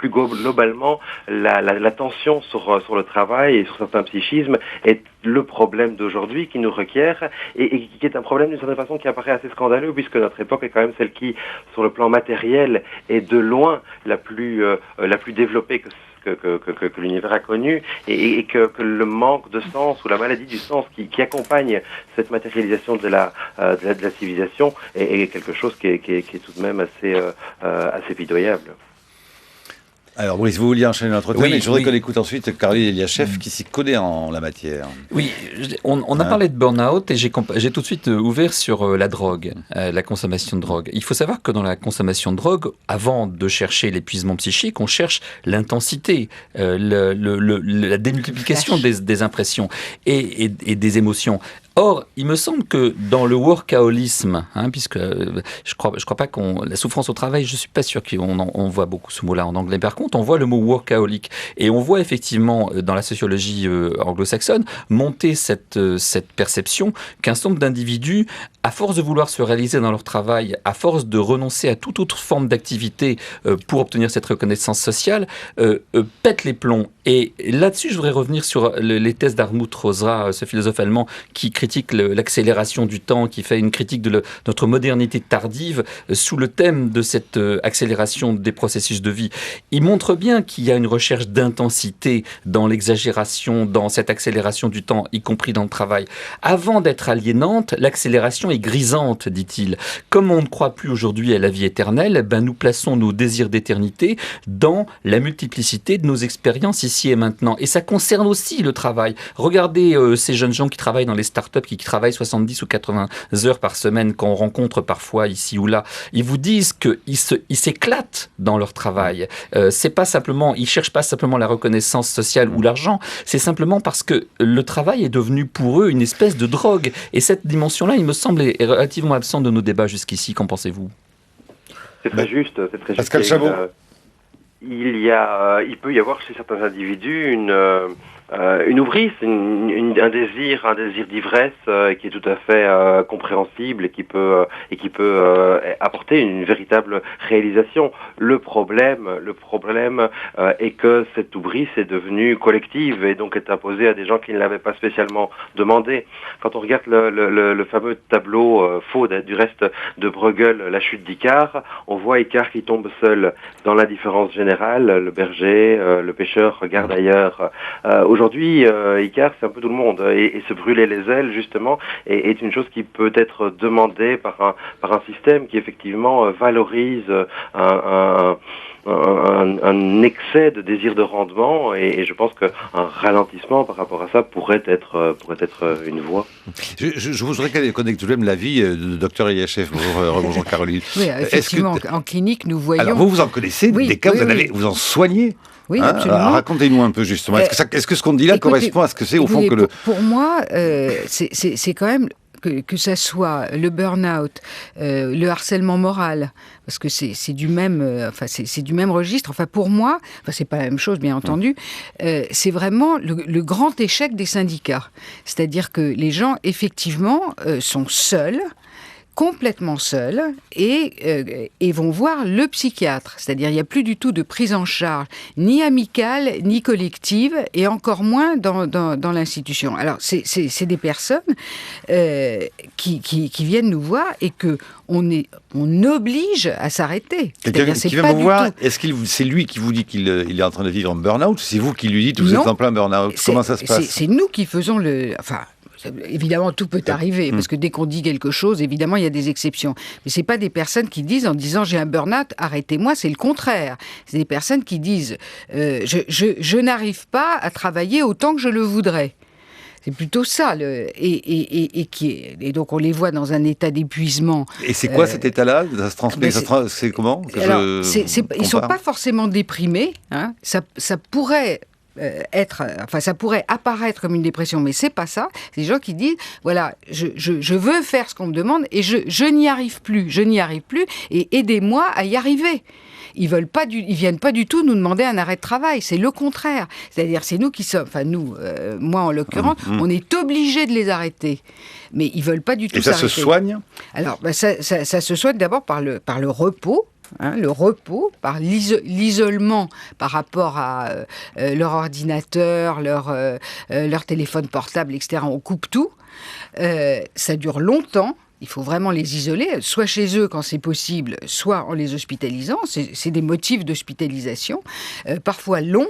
S3: globalement, la tension sur le travail et sur certains psychismes est le problème d'aujourd'hui qui nous requiert et qui est un problème d'une certaine façon qui apparaît assez scandaleux, puisque notre époque est quand même celle qui, sur le plan matériel, est de loin la plus développée que l'univers a connu, et que le manque de sens ou la maladie du sens qui accompagne cette matérialisation de la civilisation est quelque chose qui est tout de même assez pitoyable.
S1: Alors Brice, vous vouliez enchaîner notre thème,
S4: oui,
S1: et je voudrais qu'on écoute ensuite Caroline Eliachev qui s'y connaît en la matière.
S4: Oui, on a parlé de burn-out et j'ai tout de suite ouvert sur la drogue, la consommation de drogue. Il faut savoir que dans la consommation de drogue, avant de chercher l'épuisement psychique, on cherche l'intensité, la démultiplication des impressions et des émotions. Or, il me semble que dans le workaholisme, puisque je crois pas la souffrance au travail, je suis pas sûr qu'on voit beaucoup ce mot-là en anglais. Par contre, on voit le mot workaholic, et on voit effectivement dans la sociologie anglo-saxonne monter cette perception qu'un certain nombre d'individus, à force de vouloir se réaliser dans leur travail, à force de renoncer à toute autre forme d'activité pour obtenir cette reconnaissance sociale, pètent les plombs. Et là-dessus, je voudrais revenir sur les thèses d'Armut Rosra, ce philosophe allemand qui critique l'accélération du temps, qui fait une critique de notre modernité tardive sous le thème de cette accélération des processus de vie. Il montre bien qu'il y a une recherche d'intensité dans l'exagération, dans cette accélération du temps, y compris dans le travail. Avant d'être aliénante, l'accélération est grisante, dit-il. Comme on ne croit plus aujourd'hui à la vie éternelle, nous plaçons nos désirs d'éternité dans la multiplicité de nos expériences ici et maintenant. Et ça concerne aussi le travail. Regardez ces jeunes gens qui travaillent dans les startups, qui travaillent 70 ou 80 heures par semaine, qu'on rencontre parfois ici ou là. Ils vous disent qu'ils s'éclatent dans leur travail. C'est pas simplement, ils cherchent pas simplement la reconnaissance sociale ou l'argent, c'est simplement parce que le travail est devenu pour eux une espèce de drogue. Et cette dimension-là, il me semble, est relativement absente de nos débats jusqu'ici. Qu'en pensez-vous ?
S3: C'est très juste.
S1: Pascal Chabot.
S3: Il peut y avoir chez certains individus une ouvrisse, un désir d'ivresse qui est tout à fait compréhensible et qui peut apporter une véritable réalisation. Le problème est que cette ouvrisse est devenue collective et donc est imposée à des gens qui ne l'avaient pas spécialement demandé. Quand on regarde le fameux tableau faux du reste de Bruegel, La chute d'Icare, on voit Icare qui tombe seul dans l'indifférence générale, le berger, le pêcheur regarde ailleurs. Aujourd'hui, Icare, c'est un peu tout le monde. Et se brûler les ailes, justement, est une chose qui peut être demandée par un système qui, effectivement, valorise un excès de désir de rendement. Et je pense qu'un ralentissement par rapport à ça pourrait être une voie.
S1: Je voudrais connecter même l'avis de Dr Eliachev. Bonjour Caroline.
S6: Oui, effectivement, en clinique, nous voyons...
S1: Alors, vous en connaissez des cas, vous en soignez.
S6: Oui, absolument.
S1: Racontez-nous un peu justement. Est-ce que ce qu'on dit là correspond à ce que c'est au fond que le...
S6: Pour moi, c'est quand même que ça soit le burn-out, le harcèlement moral, parce que c'est du même registre. Enfin, pour moi, c'est pas la même chose, bien entendu. C'est vraiment le grand échec des syndicats. C'est-à-dire que les gens, effectivement, sont seuls, complètement seuls et vont voir le psychiatre. C'est-à-dire il n'y a plus du tout de prise en charge, ni amicale, ni collective, et encore moins dans l'institution. Alors, c'est des personnes qui viennent nous voir et on oblige à s'arrêter.
S1: Quelqu'un qui vient vous voir, est-ce que c'est lui qui vous dit qu'il est en train de vivre un burn-out ? C'est vous qui lui dites que vous êtes en plein burn-out ? Comment ça se passe ?
S6: C'est nous qui faisons évidemment, tout peut arriver, parce que dès qu'on dit quelque chose, évidemment, il y a des exceptions. Mais c'est pas des personnes qui disent, en disant « j'ai un burn-out, arrêtez-moi », c'est le contraire. C'est des personnes qui disent « je n'arrive pas à travailler autant que je le voudrais ». C'est plutôt ça. Et donc, on les voit dans un état d'épuisement.
S1: Et c'est quoi cet état-là ? Ça se transmet, c'est comment ?
S6: Alors, ils ne sont pas forcément déprimés. Ça pourrait... ça pourrait apparaître comme une dépression, mais c'est pas ça. C'est des gens qui disent, voilà, je veux faire ce qu'on me demande et je n'y arrive plus, et aidez-moi à y arriver. Ils viennent pas du tout nous demander un arrêt de travail, c'est le contraire. C'est-à-dire, c'est nous qui sommes, moi en l'occurrence, on est obligé de les arrêter. Mais ils veulent pas du tout s'arrêter.
S1: Et ça se soigne ?
S6: Alors, ça se soigne d'abord par le repos. Le repos, par l'isolement par rapport à leur ordinateur, leur téléphone portable, etc. On coupe tout. Ça dure longtemps. Il faut vraiment les isoler, soit chez eux quand c'est possible, soit en les hospitalisant. C'est des motifs d'hospitalisation, parfois longs.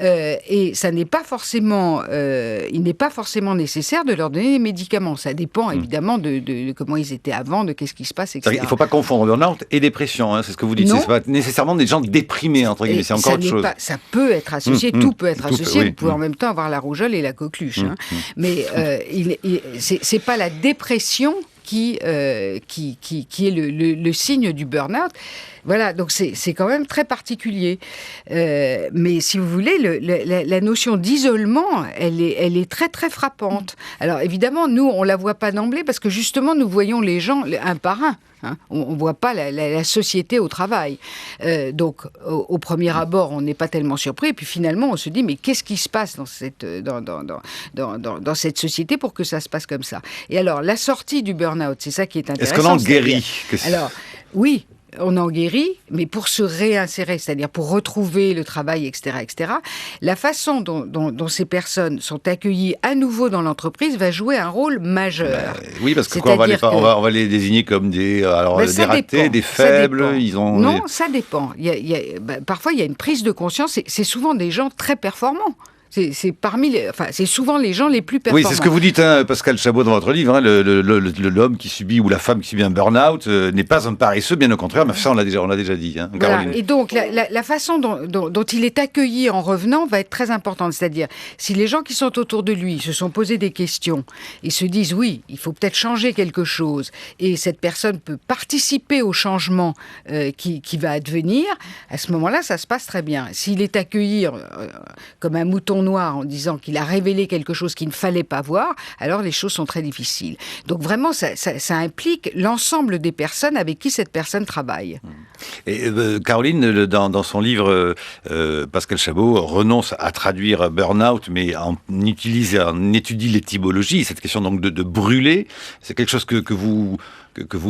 S6: Et ça n'est pas forcément, il n'est pas forcément nécessaire de leur donner des médicaments. Ça dépend évidemment de comment ils étaient avant, de qu'est-ce qui se passe, etc.
S1: Il ne faut pas confondre burn-out et dépression, c'est ce que vous dites. Ce n'est pas nécessairement des gens déprimés, entre guillemets, c'est encore autre chose.
S6: Ça peut être associé, tout peut être associé. Vous pouvez en même temps avoir la rougeole et la coqueluche. Mais c'est pas la dépression qui est le signe du burn-out. Voilà, donc c'est quand même très particulier. Mais si vous voulez, la notion d'isolement, elle est très très frappante. Alors évidemment, nous, on la voit pas d'emblée parce que justement, nous voyons les gens un par un. Hein, on ne voit pas la société au travail. Donc, au premier abord, on n'est pas tellement surpris. Et puis finalement, on se dit, mais qu'est-ce qui se passe dans cette société pour que ça se passe comme ça? Et alors, la sortie du burn-out, c'est ça qui est intéressant.
S1: Est-ce qu'on en guérit?
S6: Alors, oui. On en guérit, mais pour se réinsérer, c'est-à-dire pour retrouver le travail, etc., la façon dont ces personnes sont accueillies à nouveau dans l'entreprise va jouer un rôle majeur.
S1: Oui, parce que quoi, on va les désigner comme des ratés, des faibles.
S6: Non, ça dépend. Parfois, il y a une prise de conscience. C'est souvent des gens très performants. C'est souvent les gens les plus performants.
S1: Oui, c'est ce que vous dites, hein, Pascal Chabot, dans votre livre. Hein, l'homme qui subit ou la femme qui subit un burn-out n'est pas un paresseux, bien au contraire. Mais ça, on l'a déjà dit. Hein,
S6: voilà. Et donc, la façon dont il est accueilli en revenant va être très importante. C'est-à-dire, si les gens qui sont autour de lui se sont posés des questions et se disent, oui, il faut peut-être changer quelque chose, et cette personne peut participer au changement qui va advenir, à ce moment-là, ça se passe très bien. S'il est accueilli comme un mouton noir en disant qu'il a révélé quelque chose qu'il ne fallait pas voir, alors les choses sont très difficiles. Donc vraiment, ça implique l'ensemble des personnes avec qui cette personne travaille.
S1: Et Caroline, dans son livre, Pascal Chabot renonce à traduire burn-out, mais en étudie l'étymologie, cette question donc de brûler. C'est quelque chose que vous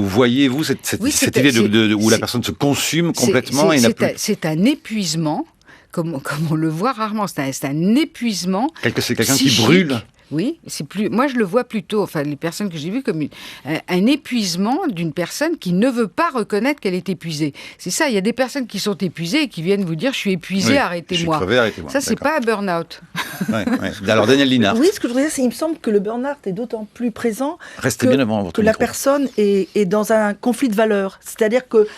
S1: voyez, vous, cette idée où la personne se consume complètement.
S6: C'est un épuisement. Comme on le voit rarement, c'est un épuisement.
S1: C'est quelqu'un qui brûle.
S6: Oui, moi je le vois plutôt, les personnes que j'ai vues comme un épuisement d'une personne qui ne veut pas reconnaître qu'elle est épuisée. C'est ça, il y a des personnes qui sont épuisées et qui viennent vous dire « je suis épuisée, arrêtez-moi ».
S1: Je suis crevé, arrêtez-moi.
S6: Ça, c'est pas un burn-out.
S1: Ouais. Alors Daniel Linhart.
S2: Oui, ce que je voudrais dire, c'est qu'il me semble que le burn-out est d'autant plus présent que la personne est dans un conflit de valeurs. C'est-à-dire que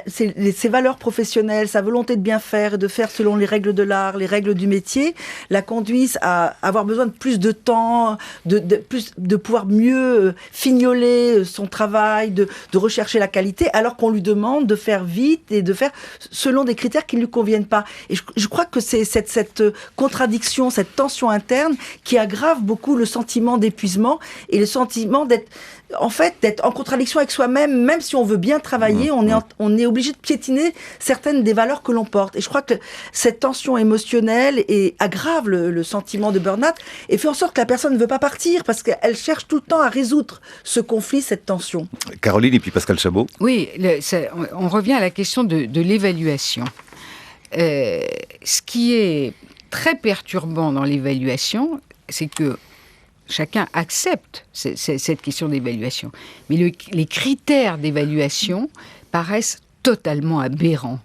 S2: ses valeurs professionnelles, sa volonté de bien faire, de faire selon les règles de l'art, les règles du métier, la conduisent à avoir besoin de plus de temps, de pouvoir mieux fignoler son travail, de rechercher la qualité, alors qu'on lui demande de faire vite et de faire selon des critères qui ne lui conviennent pas. Et je crois que c'est cette contradiction, cette tension interne qui aggrave beaucoup le sentiment d'épuisement et le sentiment d'être en contradiction avec soi-même, même si on veut bien travailler, on est obligé de piétiner certaines des valeurs que l'on porte. Et je crois que cette tension émotionnelle aggrave le sentiment de burn-out et fait en sorte que la personne ne veut pas partir parce qu'elle cherche tout le temps à résoudre ce conflit, cette tension.
S1: Caroline et puis Pascal Chabot.
S6: Oui, on revient à la question de l'évaluation. Ce qui est très perturbant dans l'évaluation, c'est que chacun accepte cette question d'évaluation. Mais les critères d'évaluation paraissent totalement aberrants.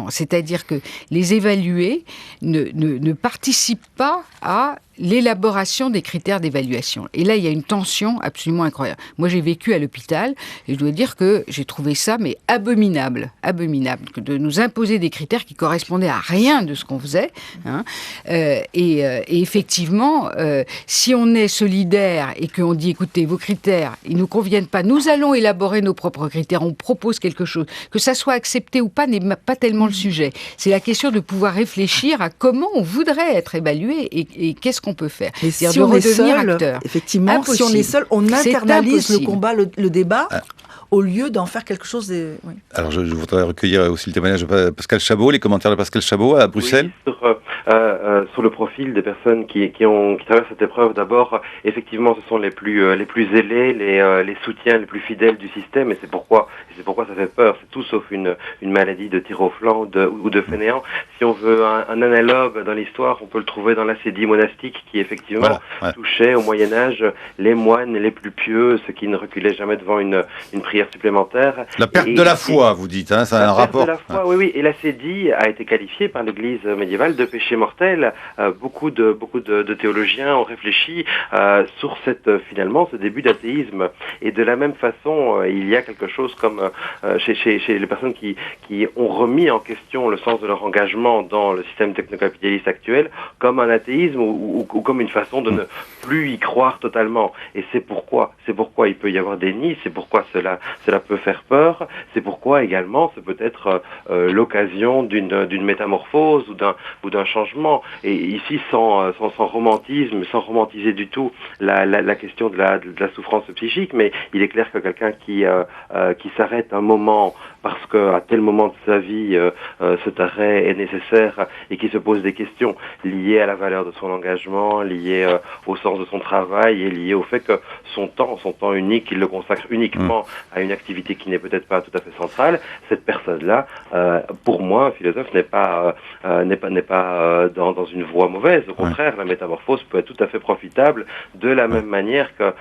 S6: C'est-à-dire que les évalués ne participent pas à l'élaboration des critères d'évaluation. Et là, il y a une tension absolument incroyable. Moi, j'ai vécu à l'hôpital et je dois dire que j'ai trouvé ça abominable, de nous imposer des critères qui correspondaient à rien de ce qu'on faisait. Hein. Et effectivement, si on est solidaire et qu'on dit, écoutez, vos critères, ils nous conviennent pas, nous allons élaborer nos propres critères, on propose quelque chose, que ça soit accepté ou pas n'est pas tellement le sujet. C'est la question de pouvoir réfléchir à comment on voudrait être évalué et qu'est-ce qu'on peut faire.
S2: Et si on est seul,
S6: acteur.
S2: Effectivement,
S6: impossible.
S2: Si on est seul, on internalise le combat, le débat. Au lieu d'en faire quelque chose de... Oui.
S1: Alors, je voudrais recueillir aussi le témoignage de Pascal Chabot, les commentaires de Pascal Chabot à Bruxelles.
S3: Oui, sur le profil des personnes qui traversent cette épreuve, d'abord, effectivement, ce sont les plus zélés, les soutiens les plus fidèles du système, et c'est pourquoi ça fait peur. C'est tout sauf une maladie de tir au flanc ou de fainéant. Si on veut un analogue dans l'histoire, on peut le trouver dans l'ascédie monastique qui, effectivement, touchait au Moyen-Âge les moines les plus pieux, ceux qui ne reculaient jamais devant une prière supplémentaire.
S1: La perte de la foi, vous dites, hein, ça a un rapport.
S3: La perte de la foi, oui. Et l'ascédie a été qualifiée par l'Église médiévale de péché péché mortel, beaucoup de théologiens ont réfléchi sur finalement ce début d'athéisme. Et de la même façon, il y a quelque chose comme chez les personnes qui ont remis en question le sens de leur engagement dans le système technocapitaliste actuel, comme un athéisme ou comme une façon de ne plus y croire totalement. Et c'est pourquoi il peut y avoir déni, c'est pourquoi cela peut faire peur, c'est pourquoi également ce peut être l'occasion d'une métamorphose ou d'un changement. Et ici, sans romantisme, sans romantiser du tout la question de la souffrance psychique, mais il est clair que quelqu'un qui s'arrête un moment parce qu'à tel moment de sa vie, cet arrêt est nécessaire et qui se pose des questions liées à la valeur de son engagement, liées au sens de son travail et liées au fait que son temps unique, il le consacre uniquement à une activité qui n'est peut-être pas tout à fait centrale. Cette personne-là, pour moi, un philosophe n'est pas dans une voie mauvaise. Au contraire, la métamorphose peut être tout à fait profitable de la même manière que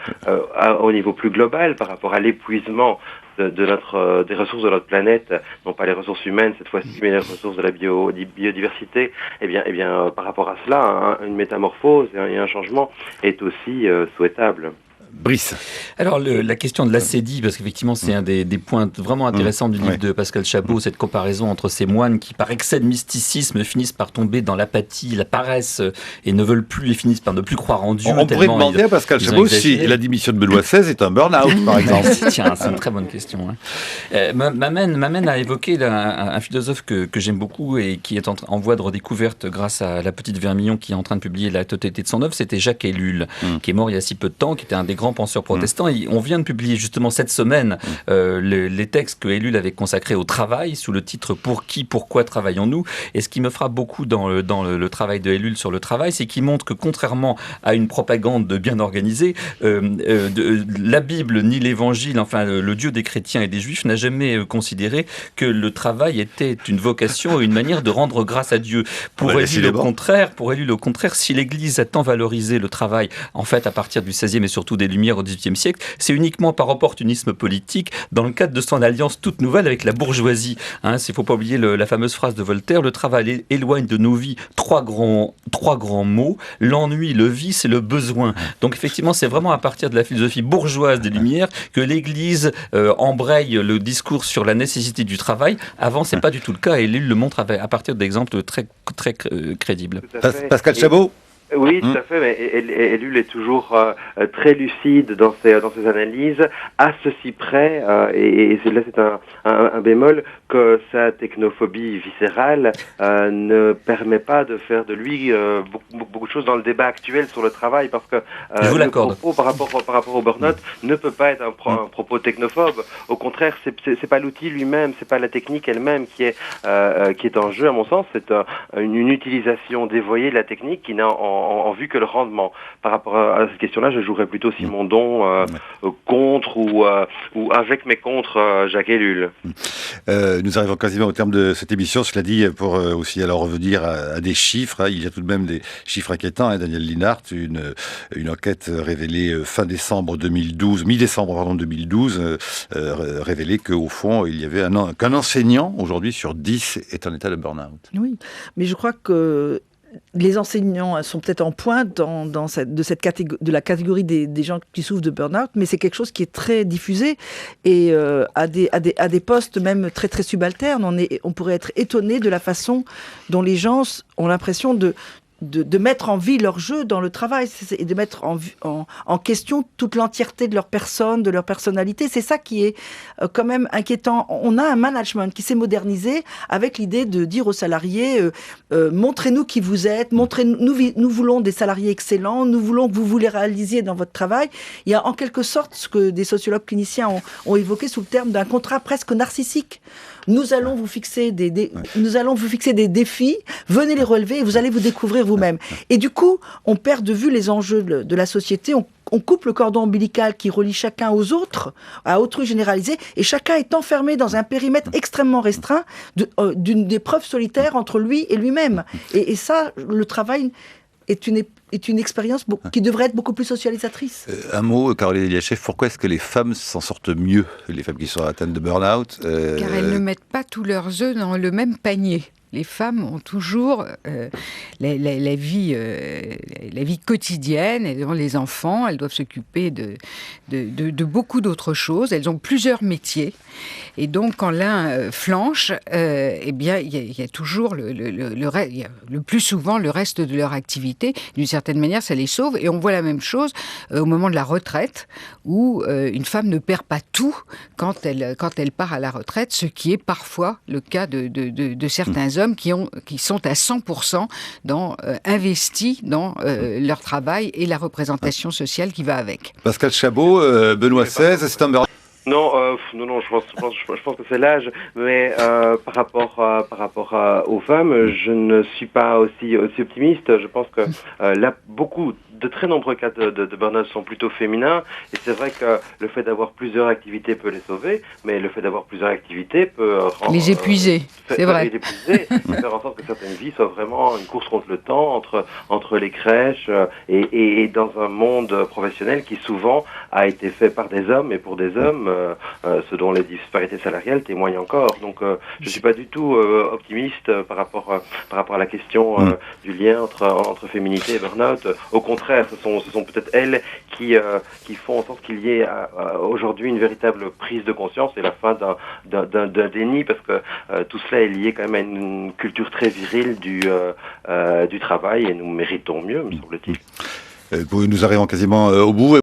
S3: au niveau plus global par rapport à l'épuisement des ressources de notre planète, non pas les ressources humaines cette fois-ci, mais les ressources de la biodiversité. Eh bien, par rapport à cela, une métamorphose et un changement est aussi souhaitable.
S1: Brice.
S4: Alors la question de l'ascédie, parce qu'effectivement c'est un des points vraiment intéressants du livre de Pascal Chabot, cette comparaison entre ces moines qui par excès de mysticisme finissent par tomber dans l'apathie, la paresse et ne veulent plus et finissent par ne plus croire en Dieu.
S1: On pourrait demander à Pascal Chabot si la démission de Benoît XVI est un burn-out par exemple.
S4: Tiens, c'est une très bonne question. M'amène à évoquer un philosophe que j'aime beaucoup et qui est en voie de redécouverte grâce à la petite Vermillon qui est en train de publier la totalité de son œuvre, c'était Jacques Ellul, qui est mort il y a si peu de temps, qui était un des grands penseurs protestants. Et on vient de publier justement cette semaine les textes que Ellul avait consacrés au travail sous le titre Pour qui, pourquoi travaillons-nous. Et ce qui me frappe beaucoup dans le travail de Ellul sur le travail, c'est qu'il montre que contrairement à une propagande bien organisée, la Bible ni l'Évangile, enfin le Dieu des chrétiens et des juifs n'a jamais considéré que le travail était une vocation et une manière de rendre grâce à Dieu. Pour Ellul au contraire, si l'Église a tant valorisé le travail, en fait à partir du XVIe et surtout des Lumières au XVIIIe siècle, c'est uniquement par opportunisme politique dans le cadre de son alliance toute nouvelle avec la bourgeoisie. Il ne faut pas oublier la fameuse phrase de Voltaire, le travail éloigne de nos vies trois grands mots, l'ennui, le vice et le besoin. Donc effectivement, c'est vraiment à partir de la philosophie bourgeoise des Lumières que l'Église embraye le discours sur la nécessité du travail. Avant, c'est pas du tout le cas et Ellul le montre à partir d'exemples très, très crédibles.
S1: Pascal Chabot.
S3: Oui, tout à fait, mais Ellul est toujours très lucide dans ses analyses, à ceci près, et là c'est un bémol, que sa technophobie viscérale ne permet pas de faire de lui beaucoup de choses dans le débat actuel sur le travail, parce que le propos par rapport au burn-out ne peut pas être un propos technophobe. Au contraire, c'est pas l'outil lui-même, c'est pas la technique elle-même qui est en jeu, à mon sens. C'est une utilisation dévoyée de la technique qui n'a en vue que le rendement. Par rapport à cette question-là, je jouerais plutôt Simondon contre ou avec mais contre Jacques Ellul.
S1: Nous arrivons quasiment au terme de cette émission. Cela dit, pour aussi alors revenir à des chiffres, il y a tout de même des chiffres inquiétants. Daniel Linhart, une enquête révélée mi-décembre 2012, révélait qu'au fond, il y avait qu'un enseignant aujourd'hui sur 10 est en état de burn-out.
S2: Oui, mais je crois que les enseignants sont peut-être en pointe de la catégorie des gens qui souffrent de burn-out, mais c'est quelque chose qui est très diffusé et à des postes même très très subalternes. On pourrait être étonné de la façon dont les gens ont l'impression de mettre en vie leur jeu dans le travail et de mettre en question toute l'entièreté de leur personne, de leur personnalité. C'est ça qui est quand même inquiétant. On a un management qui s'est modernisé avec l'idée de dire aux salariés montrez-nous qui vous êtes, nous voulons des salariés excellents, nous voulons que vous les réalisiez dans votre travail. Il y a en quelque sorte ce que des sociologues cliniciens ont évoqué sous le terme d'un contrat presque narcissique. Nous allons vous fixer des défis, venez les relever et vous allez vous découvrir vous-même. Et du coup, on perd de vue les enjeux de la société, on coupe le cordon ombilical qui relie chacun aux autres, à autrui généralisé, et chacun est enfermé dans un périmètre extrêmement restreint d'une épreuve solitaire entre lui et lui-même. Et ça, le travail est une expérience qui devrait être beaucoup plus socialisatrice.
S1: Un mot, Caroline Eliachev, pourquoi est-ce que les femmes s'en sortent mieux, les femmes qui sont atteintes de burn-out
S6: Car elles ne mettent pas tous leurs œufs dans le même panier. les femmes ont toujours la vie quotidienne, elles ont les enfants, elles doivent s'occuper de beaucoup d'autres choses, elles ont plusieurs métiers. Et donc, quand l'un flanche, eh bien, il y a toujours le plus souvent le reste de leur activité. D'une certaine manière, ça les sauve. Et on voit la même chose au moment de la retraite, où une femme ne perd pas tout quand elle part à la retraite, ce qui est parfois le cas de certains hommes qui sont à 100% investis dans leur travail et la représentation sociale qui va avec.
S1: Pascal Chabot, Benoît XVI, c'est un burn-out.
S3: Non, je pense que c'est l'âge, mais par rapport aux femmes, je ne suis pas aussi optimiste. Je pense que là, de très nombreux cas de burn-out sont plutôt féminins, et c'est vrai que le fait d'avoir plusieurs activités peut les sauver, mais le fait d'avoir plusieurs activités peut
S6: les épuiser, c'est vrai.
S3: Les épuiser, faire en sorte que certaines vies soient vraiment une course contre le temps entre les crèches et dans un monde professionnel qui souvent a été fait par des hommes et pour des hommes. Ce dont les disparités salariales témoignent encore. Donc, je suis pas du tout optimiste par rapport à la question du lien entre féminité et burn-out. Au contraire, ce sont peut-être elles qui font en sorte qu'il y ait aujourd'hui une véritable prise de conscience et la fin d'un déni, parce que tout cela est lié quand même à une culture très virile du travail, et nous méritons mieux, me semble-t-il.
S1: Nous arrivons quasiment au bout.